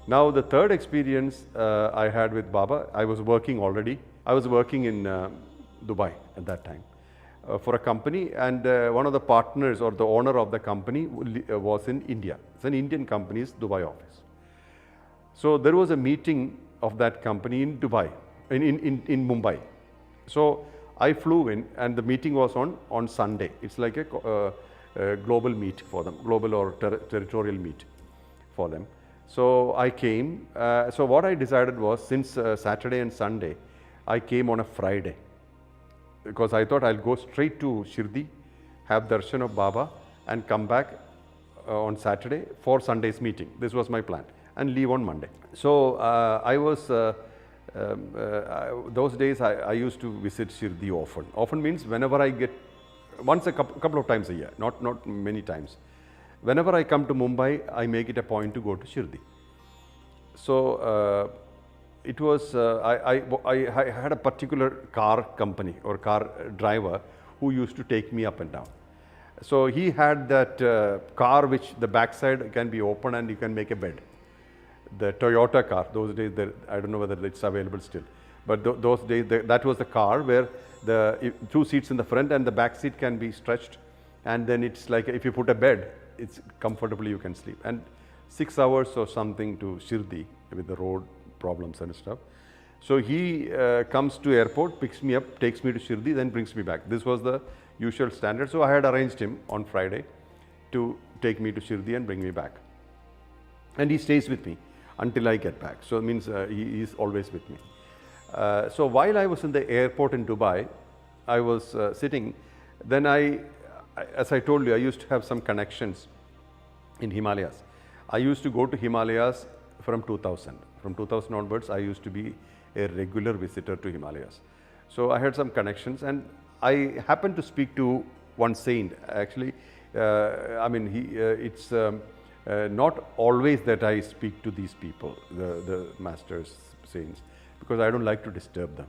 Now the third experience I had with Baba, I was working already. I was working in Dubai at that time for a company, and one of the partners or the owner of the company was in India. It's an Indian company's Dubai office. So there was a meeting of that company in Dubai, in Mumbai. So I flew in, and the meeting was on Sunday. It's like a global meet for them, global or territorial meet for them. So I came. So what I decided was, since Saturday and Sunday, I came on a Friday, because I thought I'll go straight to Shirdi, have darshan of Baba, and come back on Saturday for Sunday's meeting. This was my plan, and leave on Monday. So I was, those days I used to visit Shirdi often. Often means whenever I get, once a couple of times a year, not many times. Whenever I come to Mumbai, I make it a point to go to Shirdi. So it was, I had a particular car company or car driver who used to take me up and down. So he had that car which the backside can be open and you can make a bed. The Toyota car, those days, I don't know whether it's available still, but those days that was the car where the two seats in the front and the back seat can be stretched, and then it's like if you put a bed, it's comfortably you can sleep. And 6 hours or something to Shirdi with the road problems and stuff. So he comes to airport, picks me up, takes me to Shirdi, then brings me back. This was the usual standard. So I had arranged him on Friday to take me to Shirdi and bring me back. And he stays with me until I get back. So it means he is always with me. So while I was in the airport in Dubai, I was sitting, then as I told you, I used to have some connections in Himalayas. I used to go to Himalayas from 2000. From 2000 onwards, I used to be a regular visitor to Himalayas. So I had some connections, and I happened to speak to one saint. Actually, I mean, it's not always that I speak to these people, the masters, saints, because I don't like to disturb them.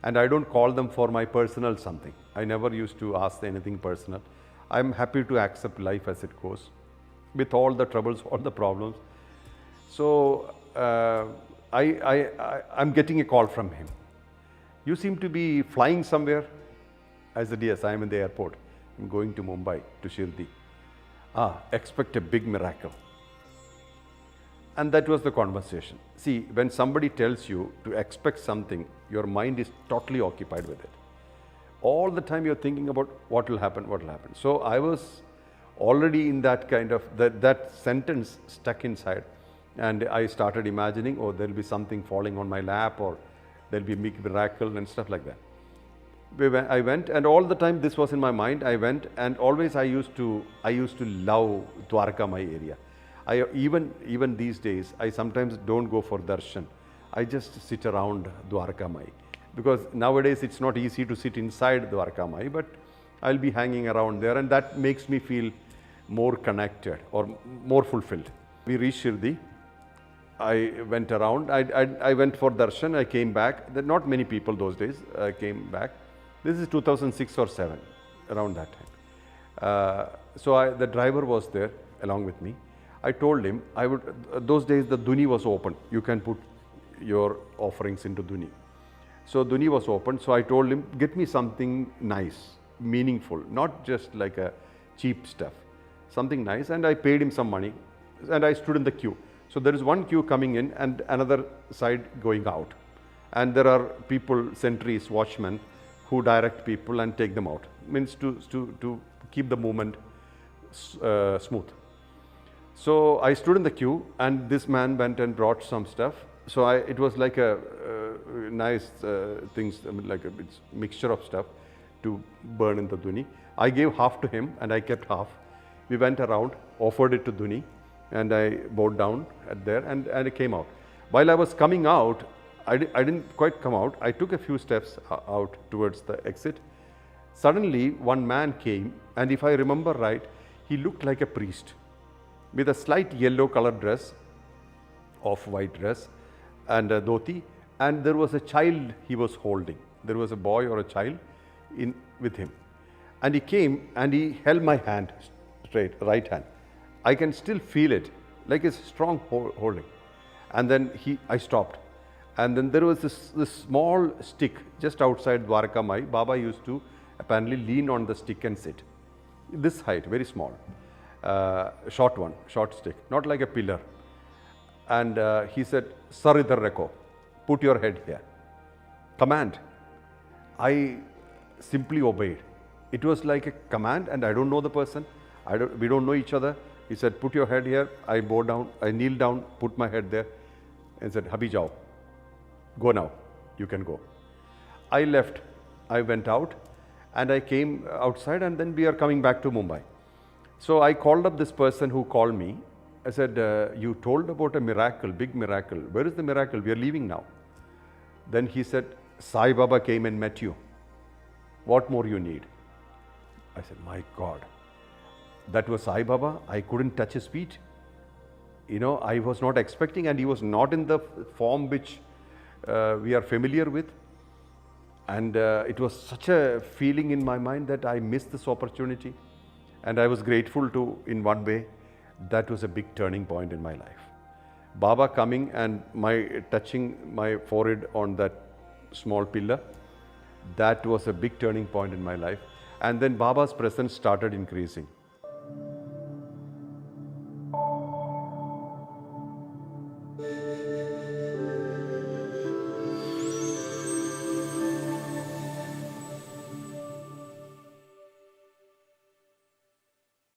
And I don't call them for my personal something. I never used to ask anything personal. I'm happy to accept life as it goes, with all the troubles, all the problems. So I'm getting a call from him. You seem to be flying somewhere. I said, yes, I am in the airport. I'm going to Mumbai, to Shirdi. Expect a big miracle. And that was the conversation. See, when somebody tells you to expect something, your mind is totally occupied with it. All the time you're thinking about what will happen, what will happen. So I was already in that kind of, that sentence stuck inside. And I started imagining, oh, there'll be something falling on my lap, or there'll be a big miracle and stuff like that. I went, and all the time this was in my mind. I went, and always I used to love Dwaarakamai area. Even these days, I sometimes don't go for darshan. I just sit around Dwaarakamai, because nowadays it's not easy to sit inside Dwaarakamai, but I'll be hanging around there, and that makes me feel more connected or more fulfilled. We reached Shirdi. I went around. I went for darshan. I came back. There are not many people those days. I came back. This is 2006 or 7, around that time. So the driver was there along with me. I told him those days the Duni was open. You can put your offerings into Duni. So Duni was open. So I told him, get me something nice, meaningful, not just like a cheap stuff, something nice. And I paid him some money, and I stood in the queue. So there is one queue coming in and another side going out. And there are people, sentries, watchmen, who direct people and take them out. Means to keep the movement smooth. So I stood in the queue, and this man went and brought some stuff. So it was like a nice things, I mean, like a mixture of stuff to burn in the Duni. I gave half to him, and I kept half. We went around, offered it to Duni, and I bowed down at there, and I came out. While I was coming out, I didn't quite come out. I took a few steps out towards the exit. Suddenly, one man came, and if I remember right, he looked like a priest with a slight yellow colored dress, off-white dress, and a dhoti, and there was a child he was holding. There was a boy or a child with him. And he came and he held my hand straight, right hand. I can still feel it, like a strong holding. And then I stopped. And then there was this small stick just outside Dwarakami. Baba used to apparently lean on the stick and sit. This height, very small, short stick, not like a pillar. And he said, "Sir idhar rakho, put your head here." Command. I simply obeyed. It was like a command, and I don't know the person. We don't know each other. He said, "Put your head here." I bow down, I kneel down, put my head there, and said, "Habhi jao, go now, you can go." I left. I went out, and I came outside, and then we are coming back to Mumbai. So I called up this person who called me. I said, "You told about a miracle, big miracle. Where is the miracle? We are leaving now." Then he said, "Sai Baba came and met you. What more you need?" I said, "My God, that was Sai Baba. I couldn't touch his feet. You know, I was not expecting, and he was not in the form which we are familiar with. And it was such a feeling in my mind that I missed this opportunity. And I was grateful to, in one way, that was a big turning point in my life. Baba coming and touching my forehead on that small pillar, that was a big turning point in my life. And then Baba's presence started increasing.